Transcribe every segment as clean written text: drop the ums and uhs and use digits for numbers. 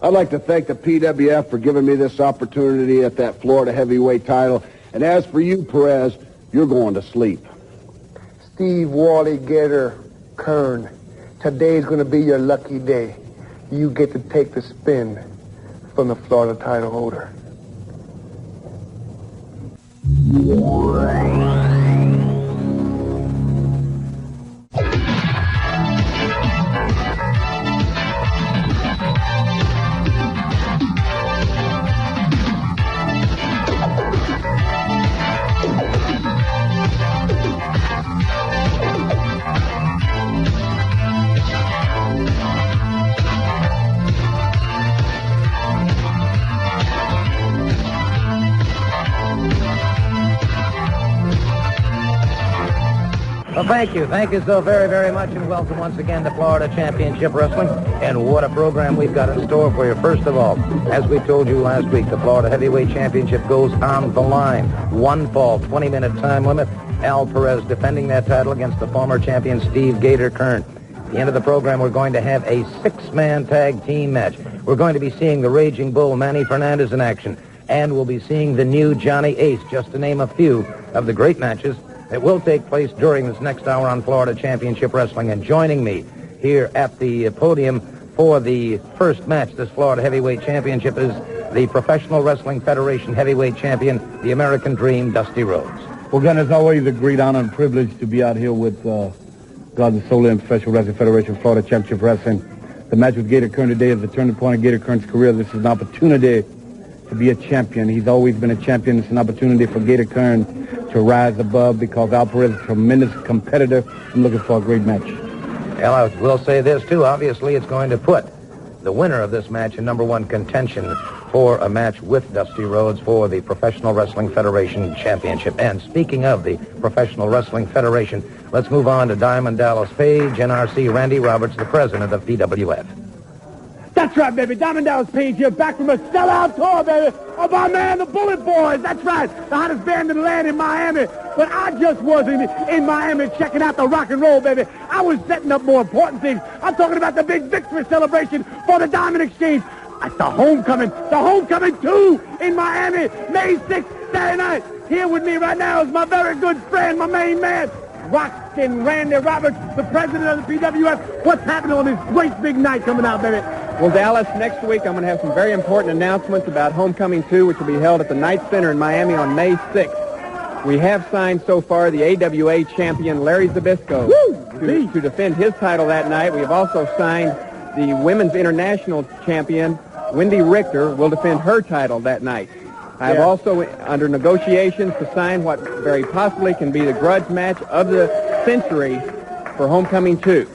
I'd like to thank the PWF for giving me this opportunity at that Florida heavyweight title. And as for you, Perez, you're going to sleep. Steve Wally Gator Keirn, today's going to be your lucky day. You get to take the spin from the Florida title holder. Well, thank you. Thank you so very, very much, and welcome once again to Florida Championship Wrestling. And what a program we've got in store for you. First of all, as we told you last week, the Florida Heavyweight Championship goes on the line. One fall, 20-minute time limit. Al Perez defending that title against the former champion Steve Gator Keirn. At the end of the program, we're going to have a six-man tag team match. We're going to be seeing the Raging Bull, Manny Fernandez, in action. And we'll be seeing the new Johnny Ace, just to name a few of the great matches that will take place during this next hour on Florida Championship Wrestling. And joining me here at the podium for the first match, this Florida Heavyweight Championship, is the Professional Wrestling Federation Heavyweight Champion, the American Dream, Dusty Rhodes. Well, again, it's always a great honor and privilege to be out here with God the Solie and Professional Wrestling Federation Florida Championship Wrestling. The match with Gator Keirn today is the turning point of Gator Keirn's career. This is an opportunity to be a champion. He's always been a champion. It's an opportunity for Gator Keirn to rise above, because Al Perez is a tremendous competitor. I'm looking for a great match. Well, I will say this, too. Obviously, it's going to put the winner of this match in number one contention for a match with Dusty Rhodes for the Professional Wrestling Federation Championship. And speaking of the Professional Wrestling Federation, let's move on to Diamond Dallas Page, NRC Randy Roberts, the president of PWF. That's right, baby. Diamond Dallas Page here, back from a sellout tour, baby, of our man, the Bullet Boys. That's right, the hottest band in the land in Miami. But I just wasn't in Miami checking out the rock and roll, baby. I was setting up more important things. I'm talking about the big victory celebration for the Diamond Exchange. That's the homecoming 2 in Miami, May 6th, Saturday night. Here with me right now is my very good friend, my main man, Rockin' Randy Roberts, the president of the PWF. What's happening on this great big night coming out, baby? Well, Dallas, next week I'm going to have some very important announcements about Homecoming 2, which will be held at the Knight Center in Miami on May 6th. We have signed so far the AWA champion Larry Zbyszko to defend his title that night. We have also signed the Women's International champion Wendy Richter will defend her title that night. I have also under negotiations to sign what very possibly can be the grudge match of the century for Homecoming 2.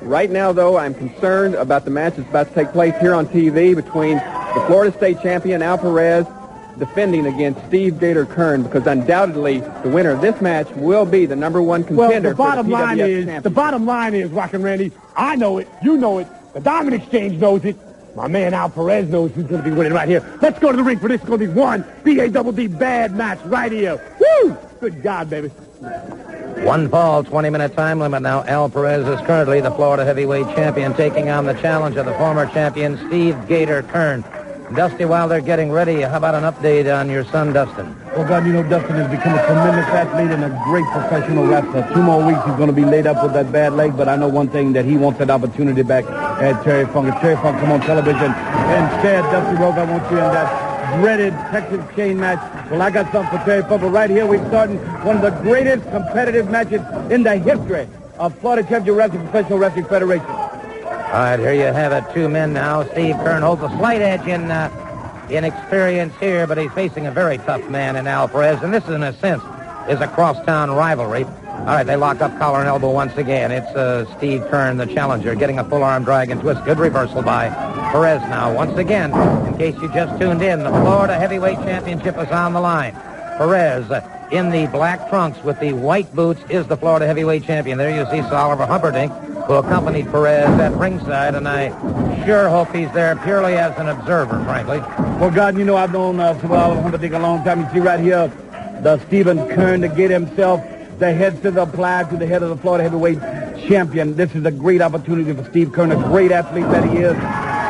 Right now, though, I'm concerned about the match that's about to take place here on TV between the Florida State champion, Al Perez, defending against Steve Gator Keirn, because undoubtedly the winner of this match will be the number one contender for the PWF championship. The bottom line is, Rockin' Randy, I know it, you know it, the Diamond Exchange knows it, my man Al Perez knows who's going to be winning right here. Let's go to the ring for this. It's going to be one B-A-double-D bad match right here. Woo! Good God, baby. One fall, 20-minute time limit now. Al Perez is currently the Florida heavyweight champion, taking on the challenge of the former champion, Steve Gator Keirn. Dusty, while they're getting ready, how about an update on your son, Dustin? Well, God, you know, Dustin has become a tremendous athlete and a great professional wrestler. 2 more weeks, he's going to be laid up with that bad leg, but I know one thing, that he wants that opportunity back at Terry Funk. If Terry Funk come on television, instead, Dusty Rhodes, I want you in that dreaded Texas chain match. Well, I got something for Terry Funk, but right here we're starting one of the greatest competitive matches in the history of Florida Championship Wrestling Professional Wrestling Federation. All right, here you have it. 2 men now. Steve Keirn holds a slight edge in experience here, but he's facing a very tough man in Al Perez, and this, in a sense, is a crosstown rivalry. All right, they lock up collar and elbow once again. It's Steve Keirn, the challenger, getting a full-arm drag and twist. Good reversal by Perez now. Once again, in case you just tuned in, the Florida Heavyweight Championship is on the line. Perez, in the black trunks with the white boots, is the Florida Heavyweight Champion. There you see Oliver Humperdink, who accompanied Perez at ringside, and I sure hope he's there purely as an observer, frankly. Well, God, you know, I've known Oliver Humperdink a long time. You see right here, the Stephen Keirn to get himself the head to the applied to the head of the Florida Heavyweight Champion. This is a great opportunity for Steve Keirn, a great athlete that he is.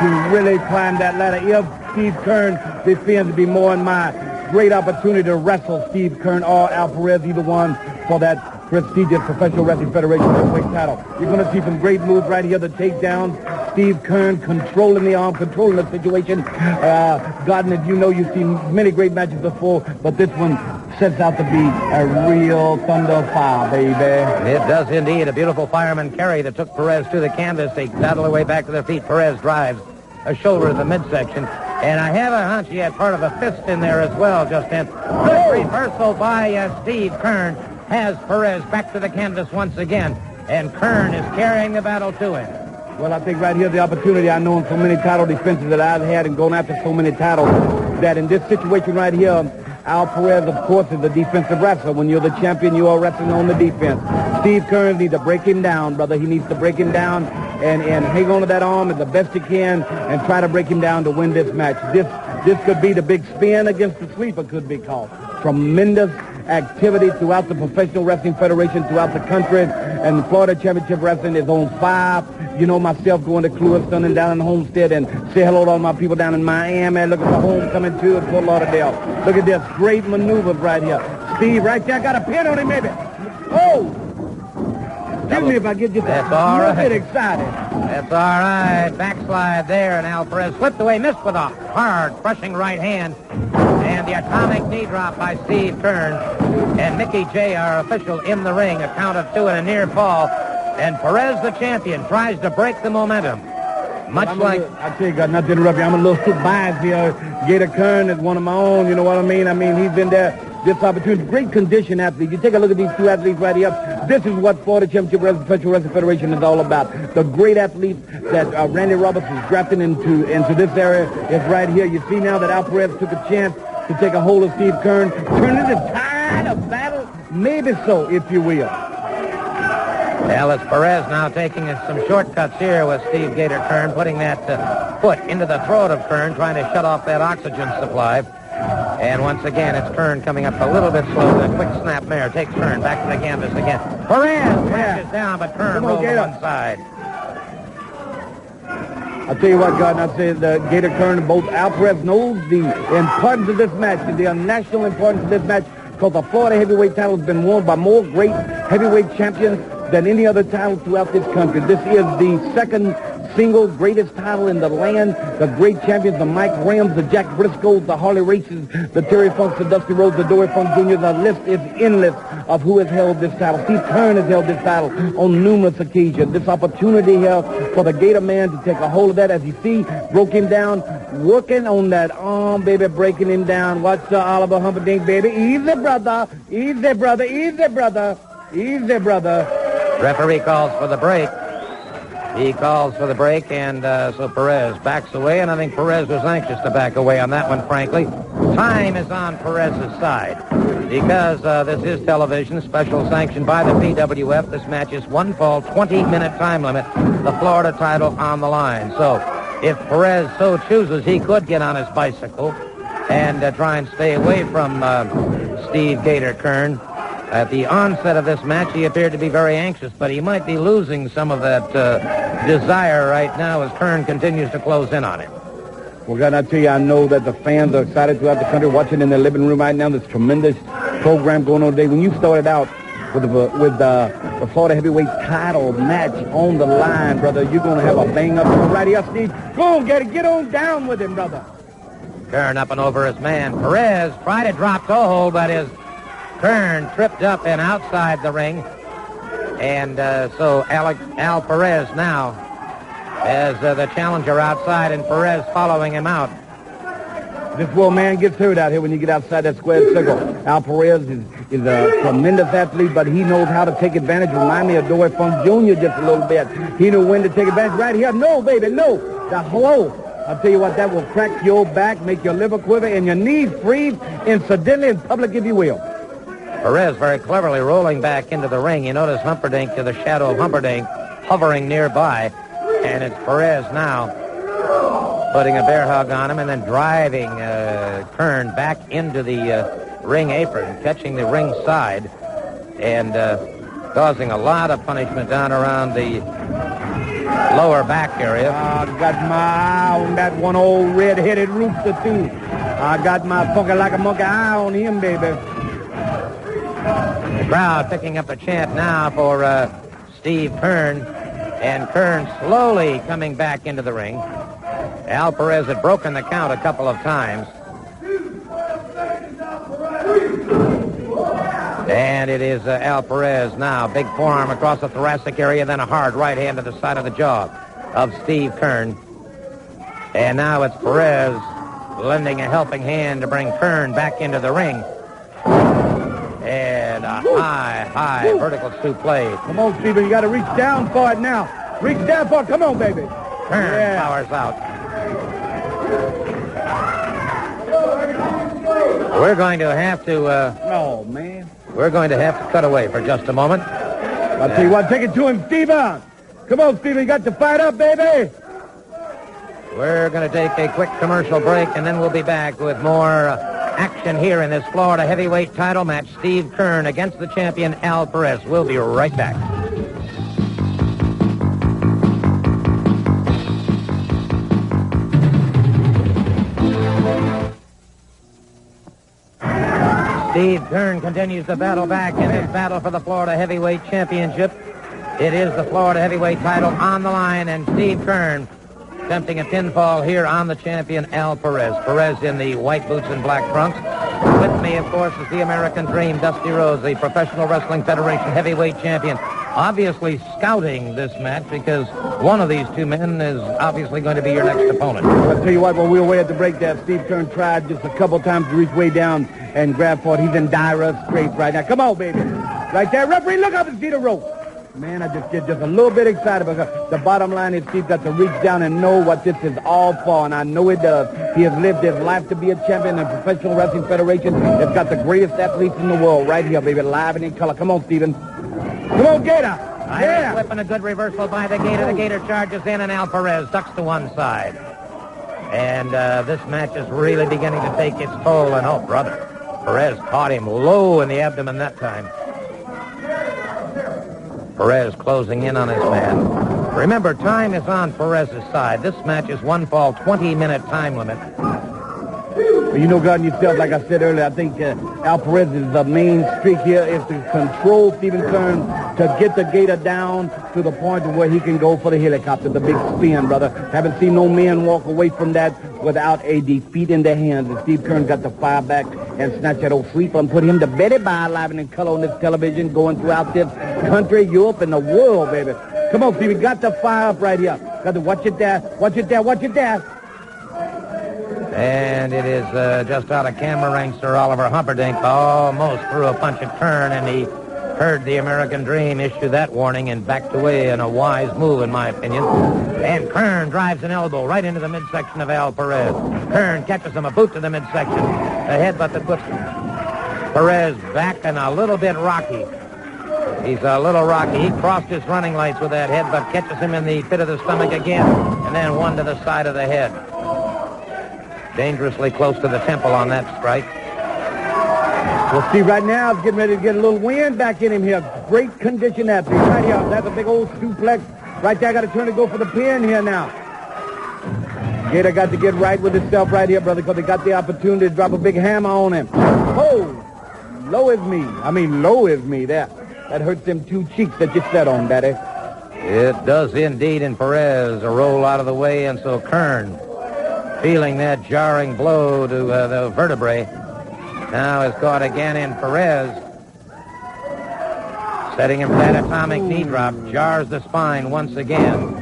to really climb that ladder. If Steve Keirn defends, to be more in my great opportunity to wrestle Steve Keirn or Al Perez, either one, for that prestigious Professional Wrestling Federation heavyweight title. You're going to see some great moves right here. The takedowns. Steve Keirn controlling the arm, controlling the situation. Gordon, as you know, you've seen many great matches before, but this one sets out to be a real thunder fire, baby. It does indeed. A beautiful fireman carry that took Perez to the canvas. They battle their way back to their feet. Perez drives a shoulder to the midsection. And I have a hunch he had part of a fist in there as well, just then. Good reversal by Steve Keirn has Perez back to the canvas once again. And Keirn is carrying the battle to him. Well, I think right here the opportunity I know in so many title defenses that I've had and gone after so many titles that in this situation right here, Al Perez, of course, is a defensive wrestler. When you're the champion, you are wrestling on the defense. Steve Keirn needs to break him down, brother. He needs to break him down and hang on to that arm as the best he can and try to break him down to win this match. This could be the big spin against the sleeper, could be called. Tremendous activity throughout the Professional Wrestling Federation, throughout the country, and the Florida Championship Wrestling is on fire. You know, myself going to Clewiston and down in Homestead and say hello to all my people down in Miami. Look at the homecoming too at Fort Lauderdale. Look at this great maneuvers right here. Steve right there got a pin on him, maybe. Oh! Excuse me if I get just That's a all little right. bit excited. That's all right. Backslide there, and Al Perez slipped away, missed with a hard, crushing right hand. And the atomic knee drop by Steve Keirn. And Mickey J., our official, in the ring. A count of 2 and a near fall. And Perez, the champion, tries to break the momentum. Much like... I tell you, God, not to interrupt you, I'm a little biased here. Gator Keirn is one of my own, you know what I mean? I mean, he's been there, this opportunity. Great condition athlete. You take a look at these two athletes right here. This is what Florida Championship Wrestling Professional Wrestling Federation is all about. The great athletes that Randy Roberts is drafting into this area is right here. You see now that Al Perez took a chance to take a hold of Steve Keirn. Turning the tide of battle? Maybe so, if you will. Alice Perez now taking some shortcuts here with Steve Gator Keirn, putting that foot into the throat of Keirn, trying to shut off that oxygen supply. And once again, it's Keirn coming up a little bit slow. The quick snap mare takes Keirn back to the canvas again. Perez crashes down, but Keirn rolls to one side. I'll tell you what, God, I said Gator Keirn, both Al Perez knows the importance of this match, the national importance of this match, because the Florida heavyweight title has been won by more great heavyweight champions than any other title throughout this country. This is the second single greatest title in the land. The great champions, the Mike Rams, the Jack Briscoes, the Harley Races, the Terry Funks, the Dusty Rhodes, the Dory Funk Jr. The list is endless of who has held this title. Steve Keirn has held this title on numerous occasions. This opportunity here for the Gator man to take a hold of that, as you see, broke him down, working on that arm, baby, breaking him down. Watch the Oliver Humperdink, baby. Easy, brother. Easy, brother. Easy, brother. Easy, brother. Referee calls for the break. He calls for the break, and so Perez backs away, and I think Perez was anxious to back away on that one, frankly. Time is on Perez's side because this is television, special sanctioned by the PWF. This match is one fall, 20-minute time limit, the Florida title on the line. So if Perez so chooses, he could get on his bicycle and try and stay away from Steve Gator Keirn. At the onset of this match, he appeared to be very anxious, but he might be losing some of that desire right now as Keirn continues to close in on him. Well, God, I tell you, I know that the fans are excited throughout the country, watching in their living room right now. This tremendous program going on today. When you started out with the Florida heavyweight title match on the line, brother, you're going to have a bang-up right here, Steve. Go on, get on down with him, brother. Keirn up and over his man. Perez tried to drop toe hold, but his Keirn tripped up and outside the ring. And so Al Perez now as the challenger outside, and Perez following him out. This little man gets hurt out here when you get outside that square circle. Al Perez is a tremendous athlete, but he knows how to take advantage. Remind me of Dory Funk Jr. just a little bit. He knew when to take advantage. Right here, no, baby, no. The hello. I'll tell you what, that will crack your back, make your liver quiver, and your knees freeze, incidentally in public, if you will. Perez very cleverly rolling back into the ring. You notice Humperdink, to the shadow of Humperdink, hovering nearby. And it's Perez now putting a bear hug on him and then driving Keirn back into the ring apron, catching the ring side, and causing a lot of punishment down around the lower back area. I got my eye on that one old red-headed rooster, too. I got my funky like a monkey eye on him, baby. The crowd picking up the chant now for Steve Keirn. And Keirn slowly coming back into the ring. Al Perez had broken the count a couple of times. And it is Al Perez now. Big forearm across the thoracic area, then a hard right hand to the side of the jaw of Steve Keirn. And now it's Perez lending a helping hand to bring Keirn back into the ring. And a high vertical suplex. Come on, Steven, you got to reach down for it now. Reach down for it. Come on, baby. Keirn powers out. We're going to have to... oh, man. We're going to have to cut away for just a moment. I'll tell you what, take it to him, Steven. Come on, Steven, you got to fight up, baby. We're going to take a quick commercial break, and then we'll be back with more action here in this Florida heavyweight title match. Steve Keirn against the champion, Al Perez. We'll be right back. Steve Keirn continues to battle back in his battle for the Florida Heavyweight Championship. It is the Florida Heavyweight title on the line, and Steve Keirn attempting a pinfall here on the champion, Al Perez. Perez in the white boots and black trunks. With me, of course, is the American Dream, Dusty Rhodes, the Professional Wrestling Federation Heavyweight Champion. Obviously scouting this match because one of these two men is obviously going to be your next opponent. I'll tell you what, when we were way at the break there, Steve Keirn tried just a couple times to reach way down and grab for it. He's in dire straits right now. Come on, baby. Right there. Referee, look up and see the rope. Man, I just get just a little bit excited because the bottom line is Steve got to reach down and know what this is all for, and I know it does. He has lived his life to be a champion in the Professional Wrestling Federation. It's got the greatest athletes in the world right here, baby, live and in color. Come on, Steven. Come on, Gator. Yeah. Flipping a good reversal by the Gator. The Gator charges in, and Al Perez ducks to one side. And this match is really beginning to take its toll. And, oh, brother, Perez caught him low in the abdomen that time. Perez closing in on his man. Remember, time is on Perez's side. This match is one fall, 20-minute time limit. You know, God, yourself, like I said earlier, I think Al Perez's main streak here is to control Stephen Keirn, to get the Gator down to the point where he can go for the helicopter, the big spin, brother. Haven't seen no man walk away from that without a defeat in their hands. And Steve Keirn got to fire back and snatch that old sweeper and put him to Betty by live and in color on this television, going throughout this country, Europe, and the world, baby. Come on, Steve, got to fire up right here. Got to watch it there, watch it there, watch it there. And it is just out of camera range. Sir Oliver Humperdink almost threw a punch at Keirn, and he heard the American Dream issue that warning and backed away in a wise move, in my opinion. And Keirn drives an elbow right into the midsection of Al Perez. Keirn catches him a boot to the midsection. A headbutt that puts Perez back and a little bit rocky. He's a little rocky. He crossed his running lights with that headbutt, catches him in the pit of the stomach again, and then one to the side of the head. Dangerously close to the temple on that strike. Well, see, right now, he's getting ready to get a little wind back in him here. Great condition that. Right here, that's a big old suplex. Right there, got to turn to go for the pin here now. Gator got to get right with himself right here, brother, because he got the opportunity to drop a big hammer on him. Oh, low is me. I mean, low is me. That hurts them two cheeks that you set on, Daddy. It does indeed, and Perez a roll out of the way, and so Keirn, feeling that jarring blow to the vertebrae, now is caught again in Perez. Setting him for that atomic knee drop, jars the spine once again.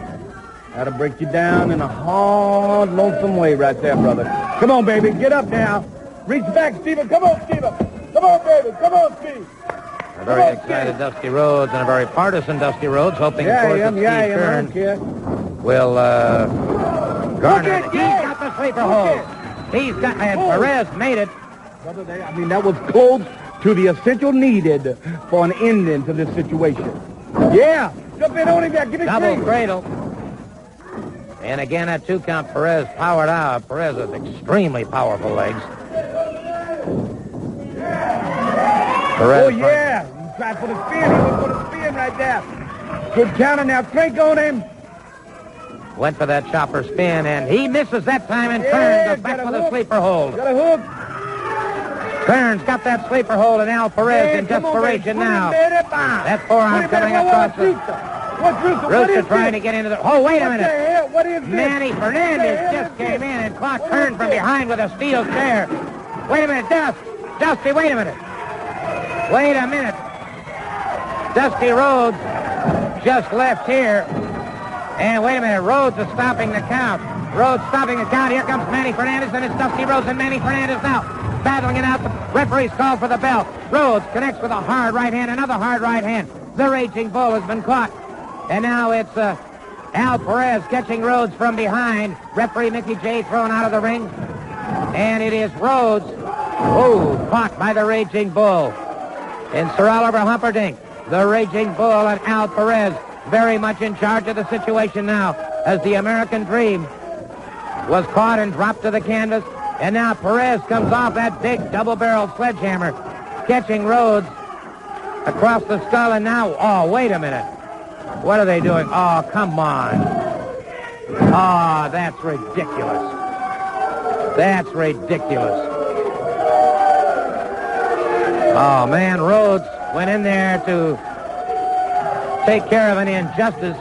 That'll break you down in a hard, lonesome way right there, brother. Come on, baby, get up now. Reach back, Steven. Come on, Steven. Come on, baby. Come on, Steve. A very excited Dusty Rhodes and a very partisan Dusty Rhodes, hoping, of course, that Steve Keirn will garner. He's got the sleeper hold. He's got, and Perez made it. I mean, that was close to the essential needed for an ending to this situation. Yeah, jump in on him there. Give it double cradle. And again, at 2 count, Perez powered out. Perez has extremely powerful legs. Perez, oh, yeah. He tried for the spin. He went for the spin right there. Good counter now. Crank on him. Went for that chopper spin, and he misses that time, and Keirn goes back with a sleeper hold. Got a hook. Keirn's got that sleeper hold, and Al Perez in desperation now. That forearm coming across the... Rooster trying to get into the... Oh, wait a minute. What is this? Manny Fernandez just came in and clocked Keirn from behind with a steel chair. Wait a minute, Dusty, wait a minute. Wait a minute. Dusty Rhodes just left here. And wait a minute, Rhodes is stopping the count. Rhodes stopping the count. Here comes Manny Fernandez, and it's Dusty Rhodes and Manny Fernandez now. Battling it out. The referee's called for the bell. Rhodes connects with a hard right hand, another hard right hand. The Raging Bull has been caught. And now it's Al Perez catching Rhodes from behind. Referee Mickey J thrown out of the ring. And it is Rhodes, caught by the Raging Bull. And Sir Oliver Humperdink, the Raging Bull, and Al Perez very much in charge of the situation now as the American Dream was caught and dropped to the canvas. And now Perez comes off that big double-barreled sledgehammer, catching Rhodes across the skull. And now, wait a minute. What are they doing? Oh, come on. Oh, that's ridiculous. That's ridiculous. Oh, man, Rhodes went in there to take care of an injustice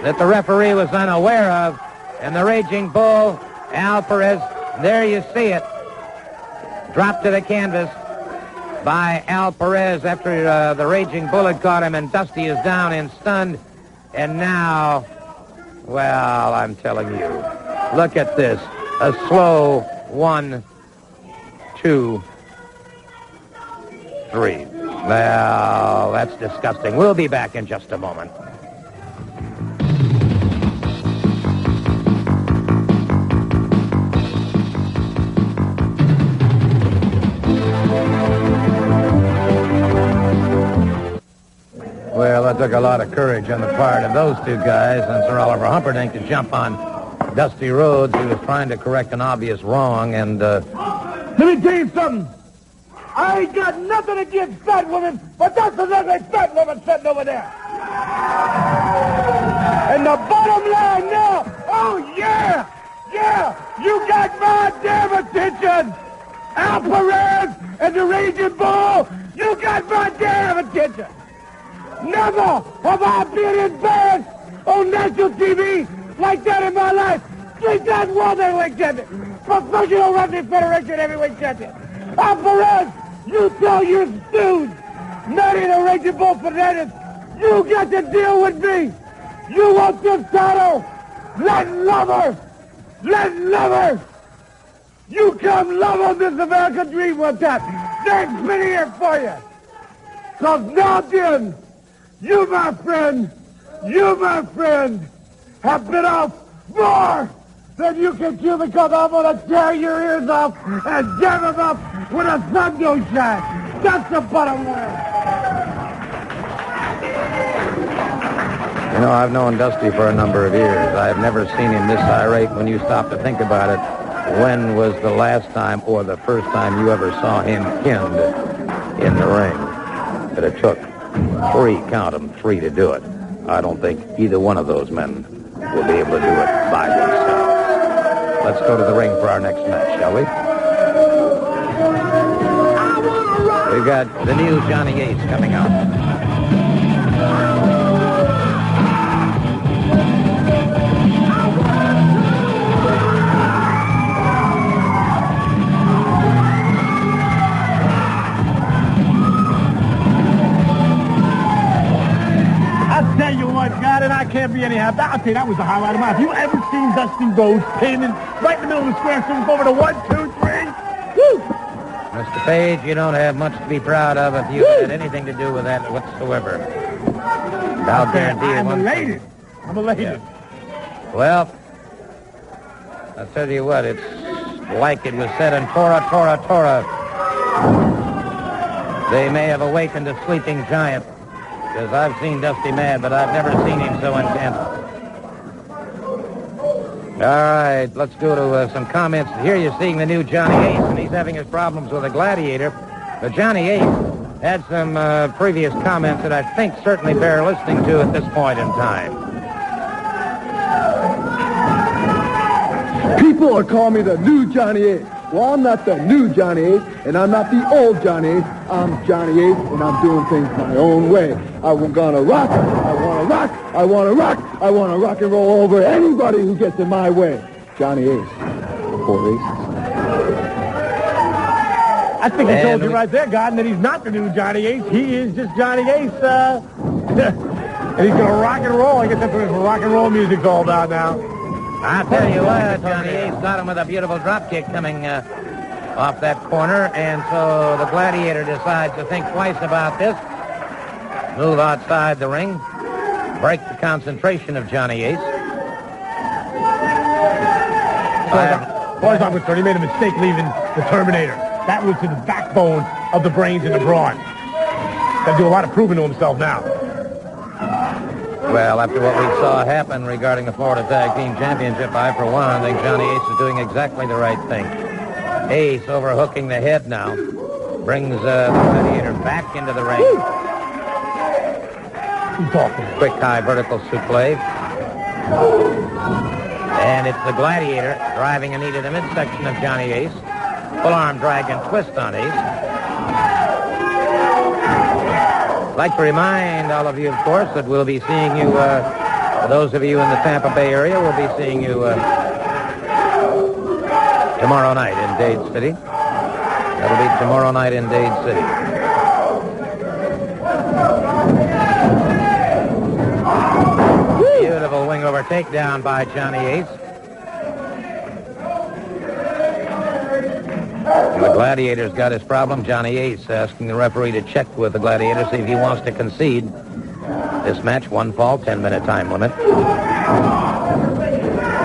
that the referee was unaware of. And the Raging Bull, Al Perez, there you see it, dropped to the canvas by Al Perez after the Raging Bull had caught him, and Dusty is down and stunned. And now, well, I'm telling you, look at this. A slow 1, 2, 3. Well, that's disgusting. We'll be back in just a moment. Well, that took a lot of courage on the part of those two guys and Sir Oliver Humperdink to jump on Dusty Rhodes, who was trying to correct an obvious wrong. And let me tell you something. I ain't got nothing against fat women, but that's another fat woman sitting over there. And the bottom line now, oh yeah, you got my damn attention. Al Perez and the Raging Bull, you got my damn attention. Never have I been embarrassed on national TV like that in my life. 3-time world heavyweight champion, Professional Wrestling Federation heavyweight champion. Al Perez, you tell your stooge, Manny the Raging Bull Fernandez, you got to deal with me. You want this title? Let lover. You come love on this American Dream one time. There's plenty here for you. Because now then, you, my friend, have bit off more than you can chew, because I'm going to tear your ears off and jam them up when the sun don't shine. That's the bottom line. You know, I've known Dusty for a number of years. I've never seen him this irate. When you stop to think about it, when was the last time or the first time you ever saw him pinned in the ring? But it took 3 to do it. I don't think either one of those men will be able to do it by themselves. Let's go to the ring for our next match, shall we? We've got the new Johnny Ace coming out. Tell you what, God, and I can't be any happier. I'll tell you, that was the highlight of my life. You ever seen Dusty Rhodes pinning right in the middle of the square circle over to 1, 2, 3? Woo! Mr. Page, you don't have much to be proud of if you had anything to do with that whatsoever. I'll guarantee you one thing. I'm elated. Yeah. Well, I'll tell you what, it's like it was said in Tora, Tora, Tora. They may have awakened a sleeping giant. Because I've seen Dusty mad, but I've never seen him so intense. All right, let's go to some comments. Here you're seeing the new Johnny Ace, and he's having his problems with the Gladiator. But Johnny Ace had some previous comments that I think certainly bear listening to at this point in time. People are calling me the new Johnny Ace. Well, I'm not the new Johnny Ace, and I'm not the old Johnny Ace. I'm Johnny Ace, and I'm doing things my own way. I'm gonna rock, I wanna rock, I wanna rock, I wanna rock and roll over anybody who gets in my way. Johnny Ace. 4 aces. I think I told you right there, Gordon, that he's not the new Johnny Ace. He is just Johnny Ace. And he's gonna rock and roll. I guess that's what his rock and roll music's all about now. I'll tell you what, Johnny Ace got him with a beautiful drop kick coming off that corner, and so the Gladiator decides to think twice about this, move outside the ring, break the concentration of Johnny Ace. As far as I'm concerned, he made a mistake leaving the Terminator. That was to the backbone of the brains and the brawn. Got to do a lot of proving to himself now. Well, after what we saw happen regarding the Florida Tag Team Championship, I, for one, think Johnny Ace is doing exactly the right thing. Ace overhooking the head now. Brings the Gladiator back into the ring. Quick high vertical suplex. And it's the Gladiator driving a knee to the midsection of Johnny Ace. Full arm drag and twist on Ace. I'd like to remind all of you, of course, that we'll be seeing you, those of you in the Tampa Bay area, we'll be seeing you tomorrow night in Dade City. That'll be tomorrow night in Dade City. Beautiful wing over takedown by Johnny Ace. The Gladiator's got his problem. Johnny Ace asking the referee to check with the Gladiator, see if he wants to concede this match. 1 fall, 10-minute time limit.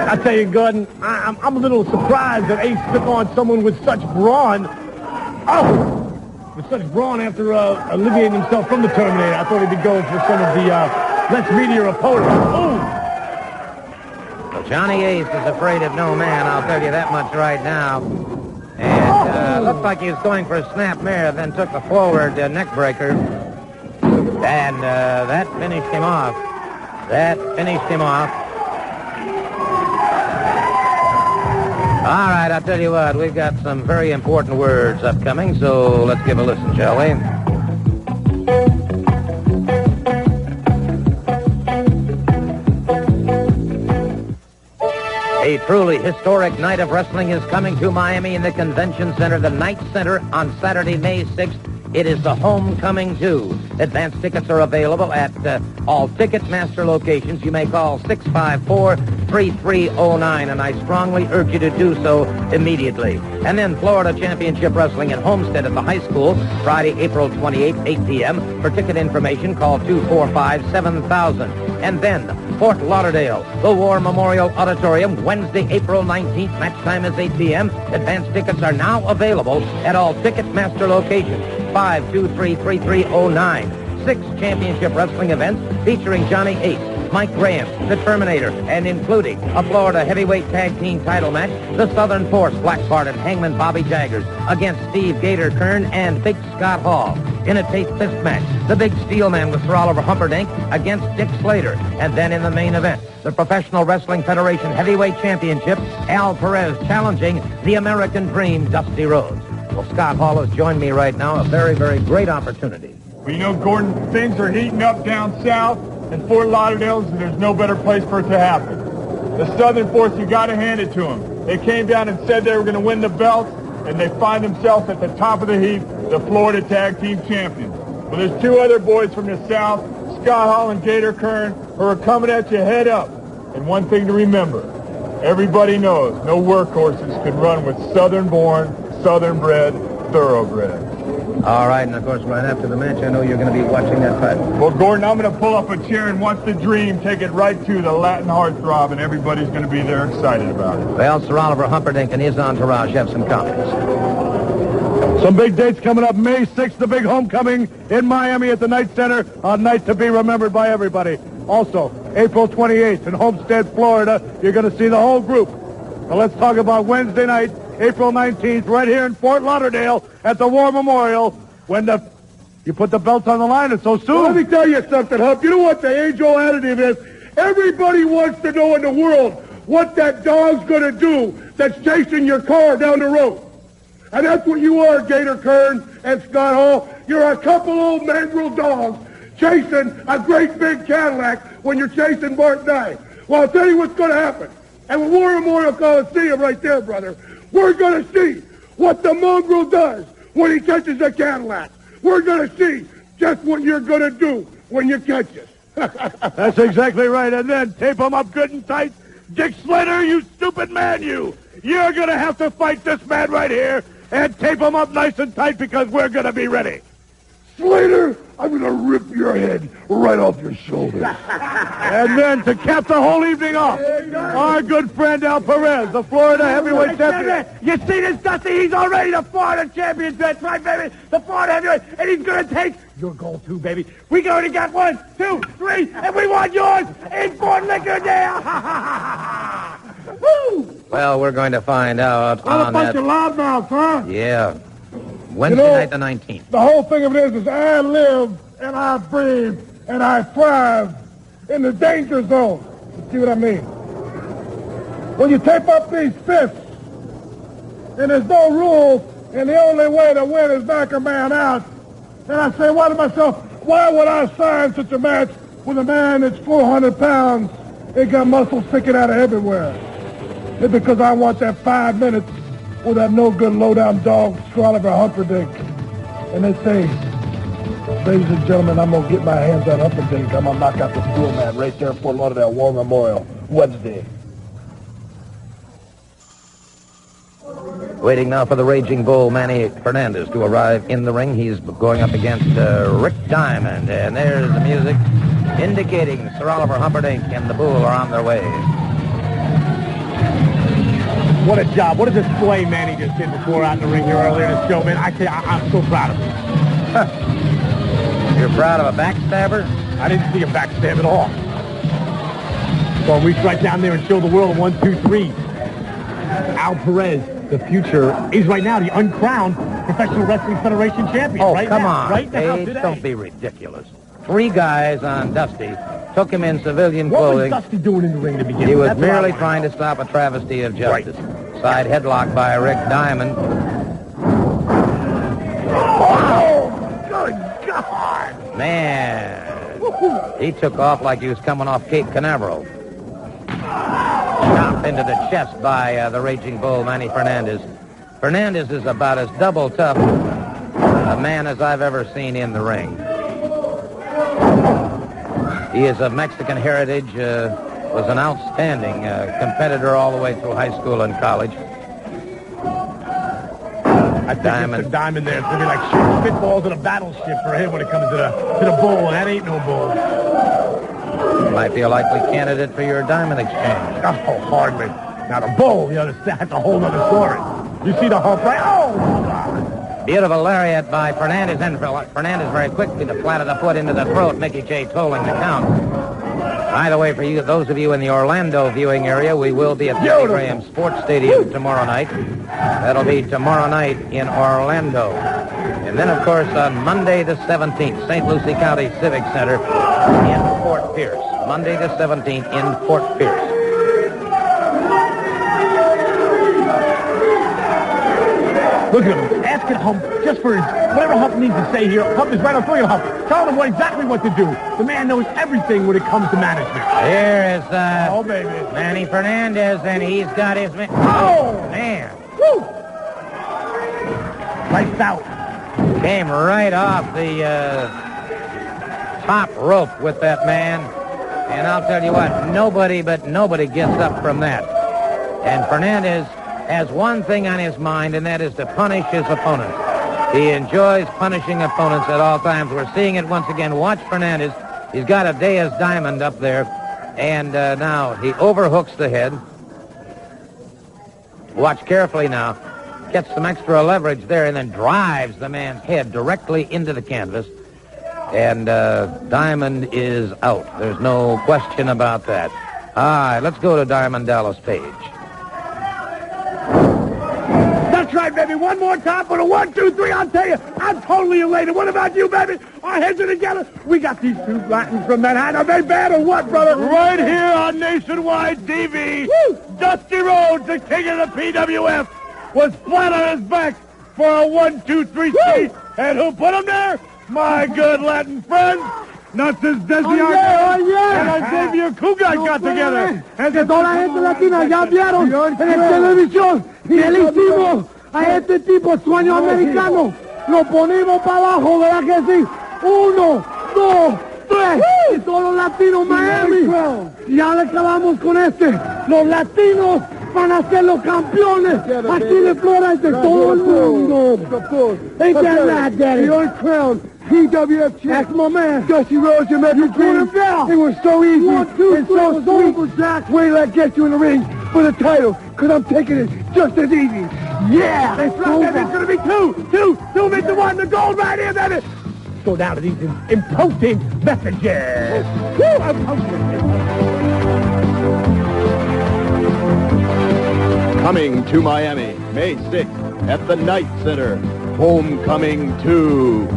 I tell you, Gordon, I'm a little surprised that Ace took on someone with such brawn. Oh! With such brawn after alleviating himself from the Terminator. I thought he'd be going for some of the less meatier opponents. Oh! Well, Johnny Ace is afraid of no man, I'll tell you that much right now. And looked like he was going for a snap mare, then took a forward neck breaker. And that finished him off. All right, I'll tell you what, we've got some very important words upcoming, so let's give a listen, shall we? A truly historic night of wrestling is coming to Miami in the Convention Center, the Knight Center, on Saturday, May 6th. It is the Homecoming 2. Advance tickets are available at all Ticketmaster locations. You may call 654-3309, and I strongly urge you to do so immediately. And then Florida Championship Wrestling at Homestead at the high school, Friday, April 28th, 8 p.m. For ticket information, call 245-7000. And then Fort Lauderdale, the War Memorial Auditorium, Wednesday, April 19th. Match time is 8 p.m. Advance tickets are now available at all Ticketmaster locations. 523-3309. 6 championship wrestling events featuring Johnny Ace, Mike Graham, the Terminator, and including a Florida heavyweight tag team title match, the Southern Force, Black Bart and Hangman Bobby Jaggers, against Steve Gator Keirn and Big Scott Hall. In a tape fist match, the Big Steel Man with Sir Oliver Humperdink against Dick Slater. And then in the main event, the Professional Wrestling Federation Heavyweight Championship, Al Perez challenging the American Dream, Dusty Rhodes. Well, Scott Hall has joined me right now. A very, very great opportunity. Well, you know, Gordon, things are heating up down south, and Fort Lauderdale, and there's no better place for it to happen. The Southern Force, you got to hand it to them. They came down and said they were going to win the belts, and they find themselves at the top of the heap, the Florida Tag Team Champions. Well, there's 2 other boys from the south, Scott Hall and Gator Keirn, who are coming at you head up. And one thing to remember, everybody knows no workhorses can run with Southern-born, Southern-bred, thoroughbred. All right, and of course, right after the match, I know you're going to be watching that fight. Well, Gordon, I'm going to pull up a chair and watch the Dream take it right to the Latin heartthrob, and everybody's going to be there excited about it. Well, Sir Oliver Humperdink and his entourage have some comments. Some big dates coming up. May 6th, the big homecoming in Miami at the Knight Center, a night to be remembered by everybody. Also, April 28th in Homestead, Florida, you're going to see the whole group. Now let's talk about Wednesday night, April 19th, right here in Fort Lauderdale at the War Memorial, when you put the belts on the line, and so soon. Well, let me tell you something, Hump. You know what the age-old attitude is? Everybody wants to know in the world what that dog's going to do that's chasing your car down the road. And that's what you are, Gator Keirn and Scott Hall. You're a couple old mongrel dogs chasing a great big Cadillac when you're chasing Bart and I. Well, I'll tell you what's going to happen. And with War Memorial Coliseum right there, brother, we're going to see what the mongrel does when he catches a Cadillac. We're going to see just what you're going to do when you catch us. That's exactly right. And then tape him up good and tight. Dick Slater, you stupid man, you. You're going to have to fight this man right here and tape him up nice and tight because we're going to be ready. Slater, I'm going to rip your head right off your shoulders. And then to cap the whole evening off, our good friend Al Perez, the Florida heavyweight champion. You see this, Dusty? He's already the Florida champion. That's right, baby. The Florida heavyweight. And he's going to take your goal, too, baby. We already got 1, 2, 3, and we want yours in Fort Lauderdale. Woo! Well, we're going to find out What a on bunch that. of loudmouths, huh? Yeah. Wednesday night the 19th. The whole thing of it is I live and I breathe and I thrive in the danger zone. You see what I mean? When you tape up these fists and there's no rules and the only way to win is knock a man out, and I say, why to myself, why would I sign such a match with a man that's 400 pounds and got muscles sticking out of everywhere? It's because I want that 5 minutes with that no-good, low-down dog, Oliver Humperdink. And they say, ladies and gentlemen, I'm going to get my hands on Humperdink. I'm going to knock out the stool man right there in Fort Lauderdale War Memorial, Wednesday. Waiting now for the Raging Bull, Manny Fernandez, to arrive in the ring. He's going up against Rick Diamond. And there's the music indicating Sir Oliver Humperdink and the Bull are on their way. What a job. What a display Manny just did before out in the ring here earlier in the show, man. I'm so proud of him. You're proud of a backstabber? I didn't see a backstab at all. So reach right down there and show the world a 1, 2, 3. Al Perez, the future, is right now the uncrowned Professional Wrestling Federation champion. Oh, right come now, on. Right now, Hey, today. don't be ridiculous. 3 guys on Dusty took him in civilian What clothing. was Dusty doing in the ring to begin with? He was That's what I merely want. trying to stop a travesty of justice. Side headlock by Rick Diamond. Oh, good God. Man, he took off like he was coming off Cape Canaveral. Chopped into the chest by the Raging Bull, Manny Fernandez. Fernandez is about as double tough a man as I've ever seen in the ring. He is of Mexican heritage, was an outstanding competitor all the way through high school and college. I think it's the Diamond there. It's going to be like shooting spitballs in a battleship for him when it comes to the bull, and that ain't no bull. Might be a likely candidate for your diamond exchange. Oh, hardly. Now, the bull, you understand, that's a whole other story. You see the hump, right? Oh, God. Beautiful lariat by Fernandez, and Fernandez very quickly the flat of the foot into the throat. Mickey J. tolling the count. By the way, for you, those of you in the Orlando viewing area, we will be at the Graham Sports Stadium tomorrow night. That'll be tomorrow night in Orlando. And then, of course, on Monday the 17th, St. Lucie County Civic Center in Fort Pierce. Monday the 17th in Fort Pierce. Look at him. Asking Hump just for his, whatever Hump needs to say here. Hump is right on front of Hump. Telling him exactly what to do. The man knows everything when it comes to management. Here is Oh, baby. Manny Fernandez, and he's got his man. Oh! Man. Woo! Lights out. Came right off the top rope with that man. And I'll tell you what, nobody gets up from that. And Fernandez has one thing on his mind, and that is to punish his opponents. He enjoys punishing opponents at all times. We're seeing it once again. Watch Fernandez. He's got a Deus Diamond up there. And now he overhooks the head. Watch carefully now. Gets some extra leverage there and then drives the man's head directly into the canvas. And Diamond is out. There's no question about that. All right, let's go to Diamond Dallas Page. That's right, baby. One more time for the 1, 2, 3. I'll tell you, I'm totally elated. What about you, baby? Our heads are together. We got these two Latins from Manhattan. Are they bad or what, brother? Right here on Nationwide TV, Dusty Rhodes, the king of the PWF, was flat on his back for a 1, 2, 3 skate. And who put him there? My good Latin friends. Not since Desi and Xavier Cugat got together. Que toda la gente latina ya vieron en la televisión y él hicimos a este tipo sueño americano. Lo ponemos para abajo, ¿verdad que sí? 1, 2, 3. Y todos los latinos Miami. Ya le acabamos con este. Los latinos van a ser los campeones aquí de Florida y de todo el mundo. Ain't that right, Daddy? You're crowned PWF champ. That's my man. Dusty Rhodes, you met me. It was so easy and so sweet. Wait till I get you in the ring for the title, because I'm taking it just as easy. Yeah! That's right, baby. It's going to be 2 to 1. The gold right here, baby. Go down to these imposing messages. Woo! Coming to Miami, May 6th at the Knight Center, Homecoming 2.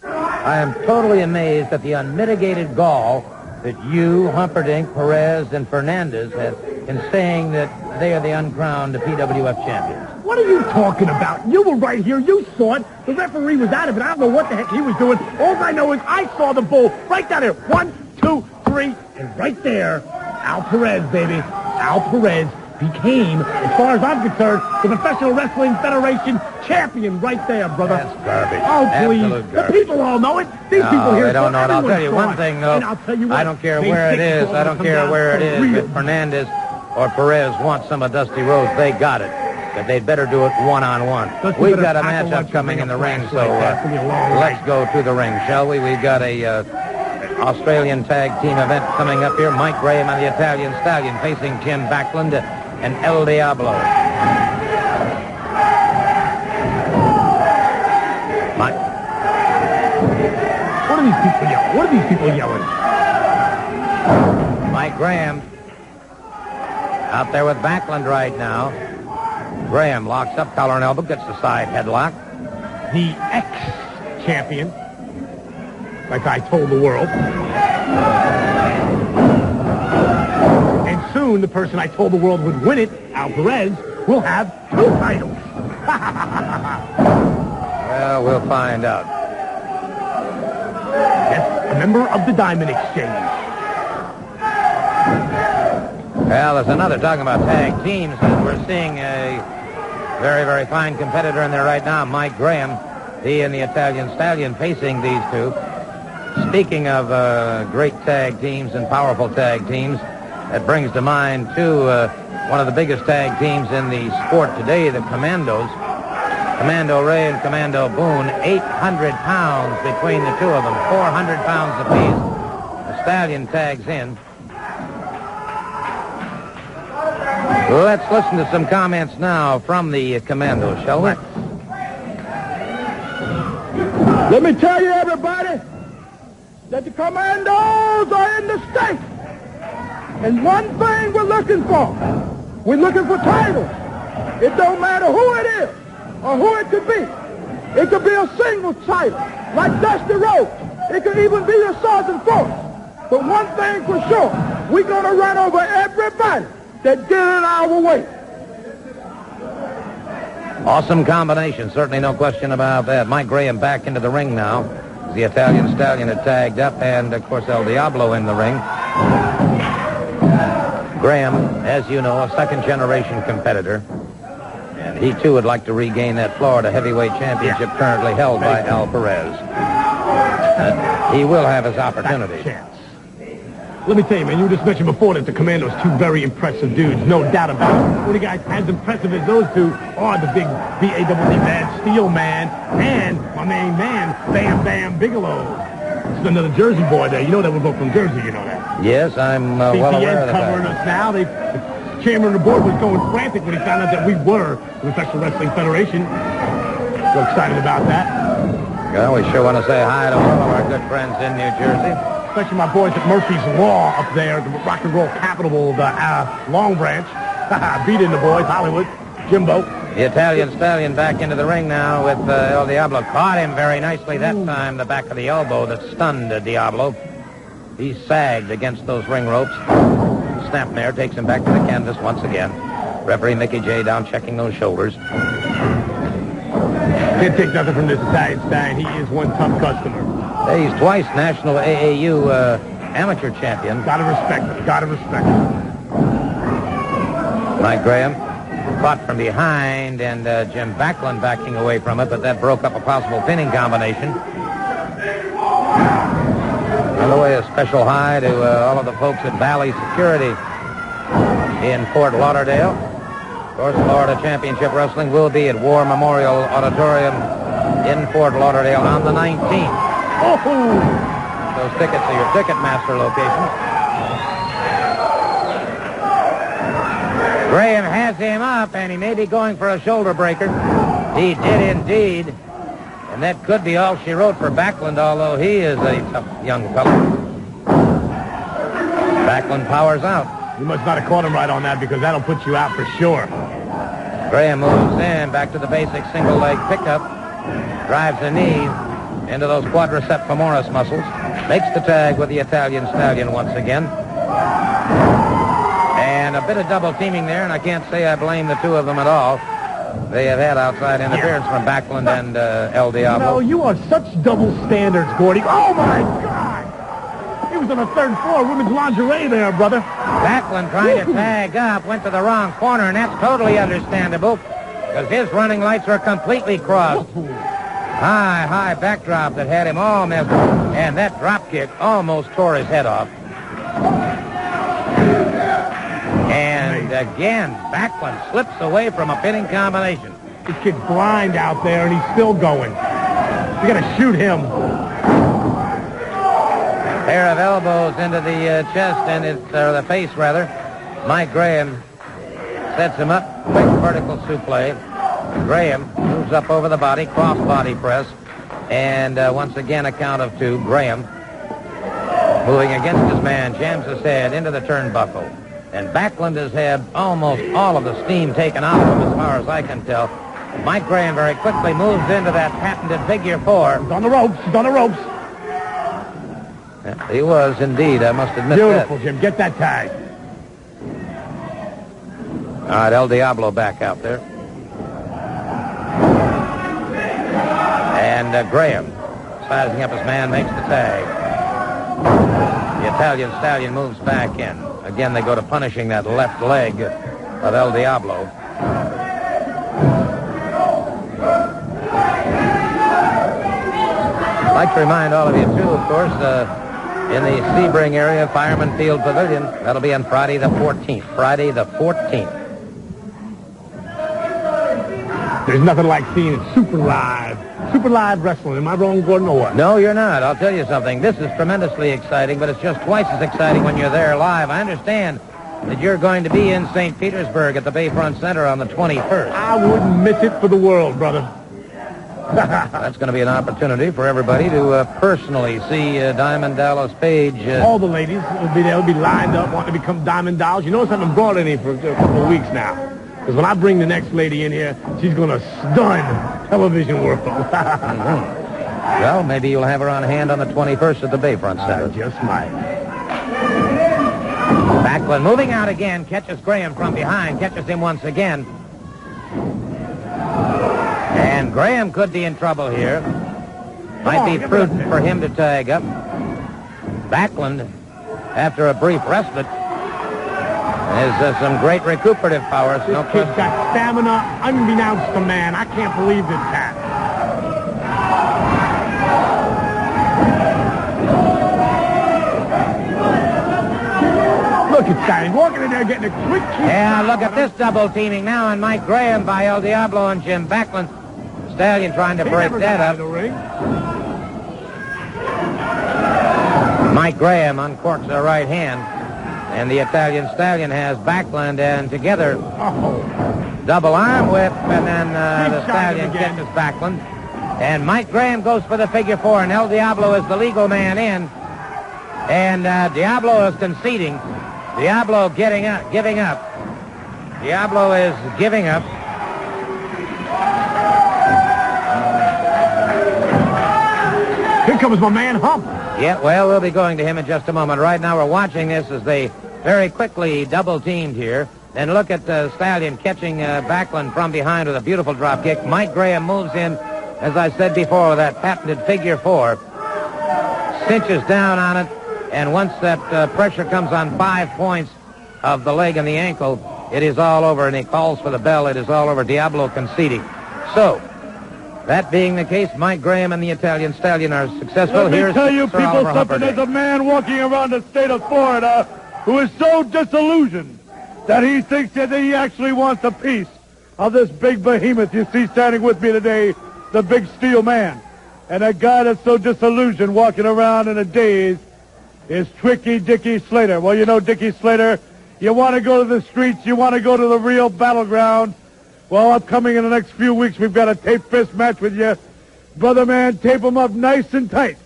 I am totally amazed at the unmitigated gall that you, Humperdink, Perez, and Fernandez have in saying that they are the uncrowned PWF champions. What are you talking about? You were right here. You saw it. The referee was out of it. I don't know what the heck he was doing. All I know is I saw the bull right down there. 1, 2, 3, and right there, Al Perez, baby. Al Perez became, as far as I'm concerned, the Professional Wrestling Federation champion right there, brother. That's garbage. Oh, please. Absolute garbage. The people all know it. These people here. They don't know it. I'll tell you one thing, though. I don't care where it is. I don't care where it is. If Fernandez or Perez want some of Dusty Rhodes, they got it. But they'd better do it one-on-one. We've got a matchup coming in the ring, so let's go to the ring, shall we? We've got a Australian tag team event coming up here. Mike Graham and the Italian Stallion facing Tim Backlund and El Diablo. Mike. What are these people yelling? What are these people yelling? Mike Graham out there with Backlund right now. Graham locks up, collar and elbow, gets the side headlock. The ex-champion, like I told the world. And soon, the person I told the world would win it, Al Perez, will have 2 titles. Well, we'll find out. Yes, a member of the Diamond Exchange. Well, there's another talking about tag teams, and we're seeing a very, very fine competitor in there right now, Mike Graham. He and the Italian Stallion facing these two. Speaking of great tag teams and powerful tag teams, that brings to mind, too, one of the biggest tag teams in the sport today, the Commandos. Commando Ray and Commando Boone, 800 pounds between the two of them, 400 pounds apiece. The Stallion tags in. Let's listen to some comments now from the Commandos, shall we? Let me tell you, everybody, that the Commandos are in the state. And one thing we're looking for titles. It don't matter who it is or who it could be. It could be a single title, like Dusty Rhodes. It could even be a Sergeant Force. But one thing for sure, we're going to run over everybody that get in our way. Awesome combination. Certainly no question about that. Mike Graham back into the ring now. The Italian Stallion had tagged up, and, of course, El Diablo in the ring. Graham, as you know, a second-generation competitor. And he, too, would like to regain that Florida heavyweight championship currently held by Al Perez. He will have his opportunity. Let me tell you, man, you just mentioned before that the Commandos, 2 very impressive dudes, no doubt about it. One of the guys as impressive as those 2 are the big B.A.W.D. Bad Steel Man and my main man, Bam Bam Bigelow. This is another Jersey boy there. You know that we're both from Jersey, you know that. Yes, I'm well aware of that. covering us now. The chairman of the board was going frantic when he found out that we were the Professional Wrestling Federation. So excited about that. Well, we sure want to say hi to all of our good friends in New Jersey. especially my boys at Murphy's Law up there, the rock and roll capital of Long Branch. Beating the boys, Hollywood, Jimbo. The Italian Stallion back into the ring now with El Diablo. Caught him very nicely that time, the back of the elbow that stunned Diablo. He sagged against those ring ropes. Snapmare takes him back to the canvas once again. Referee Mickey J down checking those shoulders. Can't take nothing from this Italian Stallion. He is one tough customer. Hey, he's twice national AAU amateur champion. Gotta respect him. Gotta respect him. Mike Graham caught from behind, and Jim Backlund backing away from it, but that broke up a possible pinning combination. By the way, a special hi to all of the folks at Valley Security in Fort Lauderdale. Of course, Florida Championship Wrestling will be at War Memorial Auditorium in Fort Lauderdale on the 19th. Oh! Those tickets are your Ticketmaster locations. Graham has him up, and he may be going for a shoulder breaker. He did indeed. And that could be all she wrote for Backlund, although he is a tough young fellow. Backlund powers out. You must not have caught him right on that, because that'll put you out for sure. Graham moves in, back to the basic single leg pickup. Drives the knee into those quadricep femoris muscles. Makes the tag with the Italian Stallion once again. And a bit of double teaming there, and I can't say I blame the two of them at all. They have had outside interference from Backlund and El Diablo. No, you are such double standards, Gordy. Oh, my God! He was on the third floor, women's lingerie there, brother. Backlund trying to tag up, went to the wrong corner, and that's totally understandable, because his running lights were completely crossed. High backdrop that had him all messed up, and that drop kick almost tore his head off. And again, Backlund slips away from a pinning combination. This kid's blind out there, and he's still going. You got to shoot him. Pair of elbows into the chest and the face, rather. Mike Graham sets him up. Quick vertical suplex. Graham moves up over the body, cross body press. And once again, a count of two. Graham moving against his man, jams his head into the turnbuckle. And Backlund has had almost all of the steam taken out of him, as far as I can tell. Mike Graham very quickly moves into that patented figure four. He's on the ropes. He's on the ropes. Yeah, he was indeed, I must admit. Beautiful, that. Jim. Get that tag. All right, El Diablo back out there. And Graham, sizing up his man, makes the tag. The Italian Stallion moves back in. Again, they go to punishing that left leg of El Diablo. I'd like to remind all of you, too, of course, in the Sebring area, Fireman Field Pavilion, that'll be on Friday the 14th. Friday the 14th. There's nothing like seeing Super Live wrestling. Am I wrong, Gordon, or what? No, you're not. I'll tell you something. This is tremendously exciting, but it's just twice as exciting when you're there live. I understand that you're going to be in St. Petersburg at the Bayfront Center on the 21st. I wouldn't miss it for the world, brother. That's going to be an opportunity for everybody to personally see Diamond Dallas Page. All the ladies will be there, will be lined up, wanting to become Diamond Dolls. You notice I haven't brought any for a couple of weeks now. Because when I bring the next lady in here, she's going to stun television world. Well, maybe you'll have her on hand on the 21st at the Bayfront Center. I just might. Backlund moving out again, catches Graham from behind, catches him once again. And Graham could be in trouble here. Might be prudent for him to tag up. Backlund, after a brief respite, has some great recuperative powers. This kid's got stamina unbeknownst to man. I can't believe this cat. Look at Stallion walking in there getting a quick kick. Yeah, look at this double teaming now on Mike Graham by El Diablo and Jim Backlund. Stallion trying to break that up. Mike Graham uncorks the right hand. And the Italian Stallion has Backlund, and together, double arm whip, and then the Stallion catches Backlund. And Mike Graham goes for the figure four, and El Diablo is the legal man in. And Diablo is conceding. Diablo giving up. Diablo is giving up. Here comes my man Hump. Yeah, well, we'll be going to him in just a moment. Right now we're watching this as they very quickly double-teamed here. Then look at Stallion catching Backlund from behind with a beautiful drop kick. Mike Graham moves in, as I said before, with that patented figure 4. Cinches down on it, and once that pressure comes on 5 points of the leg and the ankle, it is all over, and he calls for the bell. It is all over. Diablo conceding. So, that being the case, Mike Graham and the Italian Stallion are successful. Let me tell you people something. There's a man walking around the state of Florida who is so disillusioned that he thinks that he actually wants a piece of this big behemoth you see standing with me today, the big steel man. And that guy that's so disillusioned walking around in a daze is Tricky Dickie Slater. Well, you know Dickie Slater, you want to go to the streets, you want to go to the real battleground. Well, upcoming in the next few weeks, we've got a tape fist match with you. Brother man, tape him up nice and tight,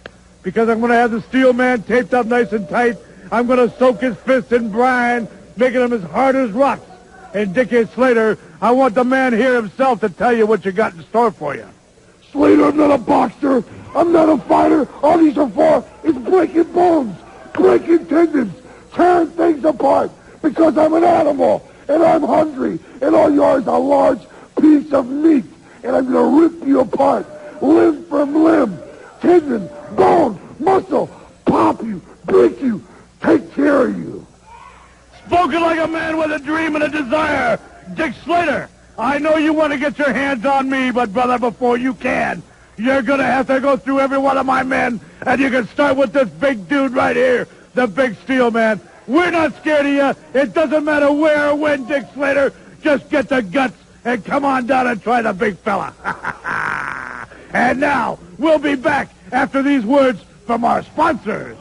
because I'm going to have the steel man taped up nice and tight. I'm going to soak his fists in brine, making them as hard as rocks. And Dickie Slater, I want the man here himself to tell you what you got in store for you. Slater, I'm not a boxer. I'm not a fighter. All these are for is breaking bones, breaking tendons, tearing things apart, because I'm an animal, and I'm hungry, and all yours a large piece of meat, and I'm going to rip you apart, limb from limb, tendon, bone, muscle, pop you, break you, take care of you. Spoken like a man with a dream and a desire, Dick Slater. I know you want to get your hands on me, but, brother, before you can, you're going to have to go through every one of my men, and you can start with this big dude right here, the big steel man. We're not scared of you. It doesn't matter where or when, Dick Slater. Just get the guts and come on down and try the big fella. And now, we'll be back after these words from our sponsors.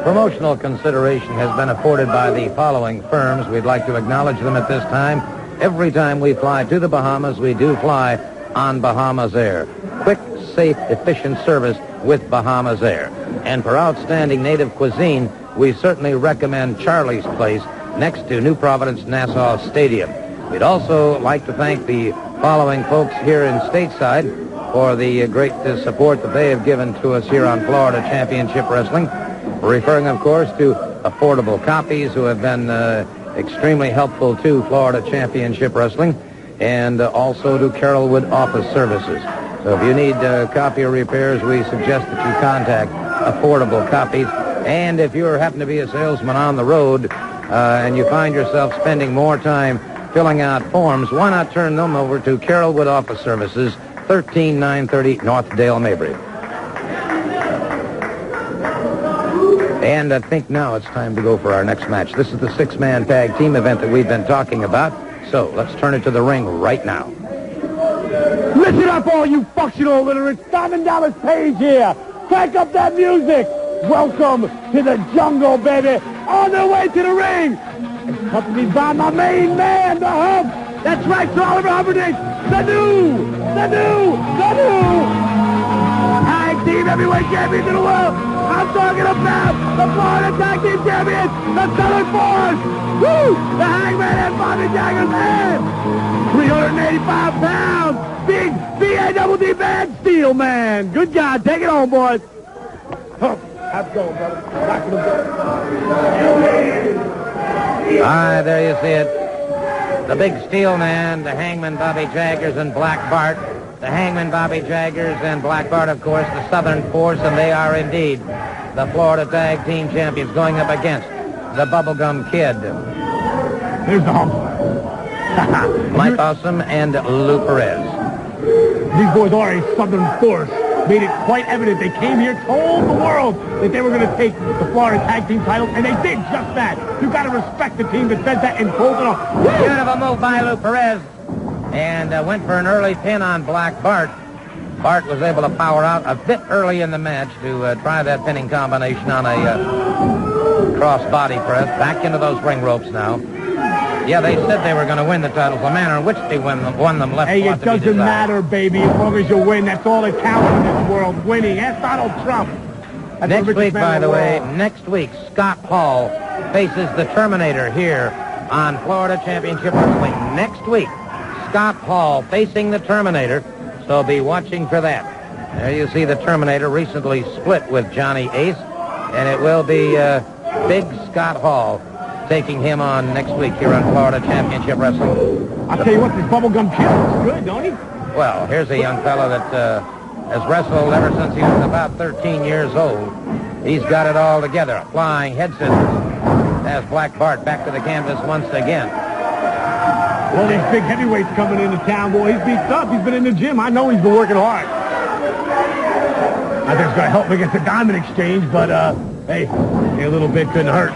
Promotional consideration has been afforded by the following firms. We'd like to acknowledge them at this time. Every time we fly to the Bahamas, we do fly on Bahamas Air. Quick, safe, efficient service with Bahamas Air. And for outstanding native cuisine, we certainly recommend Charlie's Place next to New Providence Nassau Stadium. We'd also like to thank the following folks here in stateside for the great support that they have given to us here on Florida Championship Wrestling. Referring, of course, to Affordable Copies, who have been extremely helpful to Florida Championship Wrestling, and also to Carrollwood Office Services. So if you need copy repairs, we suggest that you contact Affordable Copies. And if you happen to be a salesman on the road and you find yourself spending more time filling out forms, why not turn them over to Carrollwood Office Services, 13930 North Dale Mabry. And I think now it's time to go for our next match. This is the six-man tag team event that we've been talking about. So let's turn it to the ring right now. Listen up, all you functional illiterates. Diamond Dallas Page here. Crank up that music. Welcome to the jungle, baby. On their way to the ring. Accompanied by my main man, the Hump. That's right, Sir Oliver Humperdink. The new tag team heavyweight champions in the world. I'm talking about the Florida Tag Team Champions, the Southern Force. Woo! The Hangman and Bobby Jaggers and 385 pounds, big B-A-double-D bad steel man. Good God, take it on, boys. Have going, brother. Back to the All right, there you see it. The big steel man, the Hangman Bobby Jaggers and Black Bart. The Hangman Bobby Jaggers and Black Bart, of course, the Southern Force, and they are indeed the Florida Tag Team Champions going up against the Bubblegum Kid. Here's the Hump. Mike Awesome and Lou Perez. These boys are a Southern Force. Made it quite evident. They came here, told the world that they were going to take the Florida Tag Team titles, and they did just that. You've got to respect the team that says that and pulls it off. Beautiful move by Lou Perez. And went for an early pin on Black Bart. Bart was able to power out a bit early in the match to try that pinning combination on a cross-body press. Back into those ring ropes now. Yeah, they said they were going to win the titles. The manner in which they won them left. Hey, it doesn't matter, baby. As long as you win, that's all that counts in this world. Winning. Ask Donald Trump. That's next week, by the way, next week, Scott Hall faces the Terminator here on Florida Championship Wrestling. Next week, Scott Hall facing the Terminator. So be watching for that. There you see the Terminator recently split with Johnny Ace, and it will be Big Scott Hall taking him on next week here on Florida Championship Wrestling. I'll tell you what, this bubblegum kid looks good, don't he? Well, here's a young fella that has wrestled ever since he was about 13 years old. He's got it all together. Flying head scissors. Has Black Bart back to the canvas once again. All these big heavyweights coming into town, boy. He's beat up. He's been in the gym. I know he's been working hard. I think it's going to help me get the Diamond Exchange, but, hey, a little bit couldn't hurt.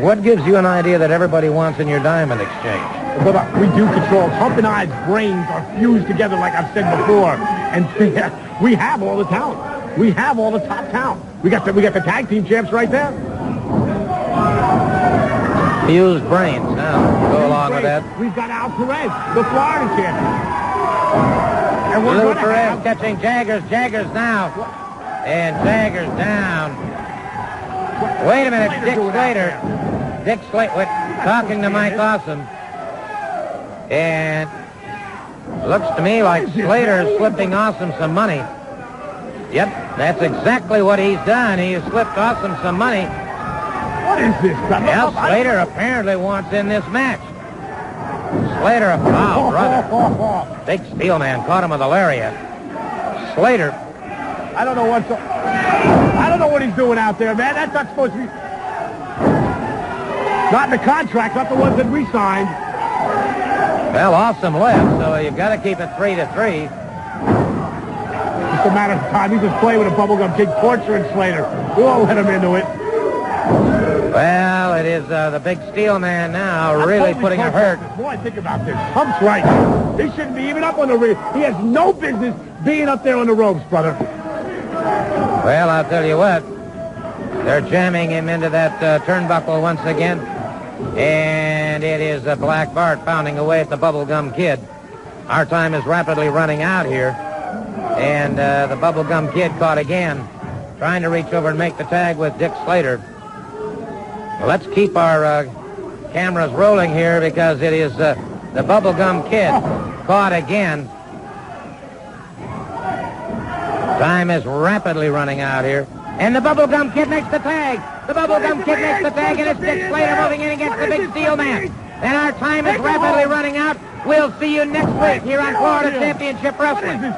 What gives you an idea that everybody wants in your Diamond Exchange? But we do control. Hump and I's brains are fused together, like I've said before. And we have all the talent. We have all the top talent. We got the tag team champs right there. Fused brains. Now, go along with that. We've got Al Perez, the Florida champion. And we're Lou Perez catching Jaggers. Jaggers now. And Jaggers down. Wait a minute, Dick Slater. Dick Slater talking to Mike Awesome. And looks to me like Slater is slipping Awesome some money. Yep, that's exactly what he's done. He has slipped Awesome some money. What is this? Well, Slater apparently wants in this match. Slater, oh, brother. Big steel man caught him with a lariat. Slater. I don't know what he's doing out there, man. That's not supposed to be. Not in the contract, not the ones that we signed. Well, Awesome left, so you've got to keep it 3-3. Just a matter of time. He's just playing with a bubblegum kid, torturing Slater. We won't let him into it. Well, it is the big steel man now really putting a hurt. Boy, think about this. Hump's right. He shouldn't be even up on the ring. He has no business being up there on the ropes, brother. Well, I'll tell you what. They're jamming him into that turnbuckle once again. And it is Black Bart pounding away at the Bubblegum Kid. Our time is rapidly running out here. And the Bubblegum Kid caught again, trying to reach over and make the tag with Dick Slater. Well, let's keep our cameras rolling here because it is the Bubblegum Kid caught again. Time is rapidly running out here. And the Bubblegum Kid makes the tag. The Bubblegum Kid makes the tag, and it's Dick Slater moving in against the big steel man. And our time is rapidly running out. We'll see you next week here on Florida Championship Wrestling.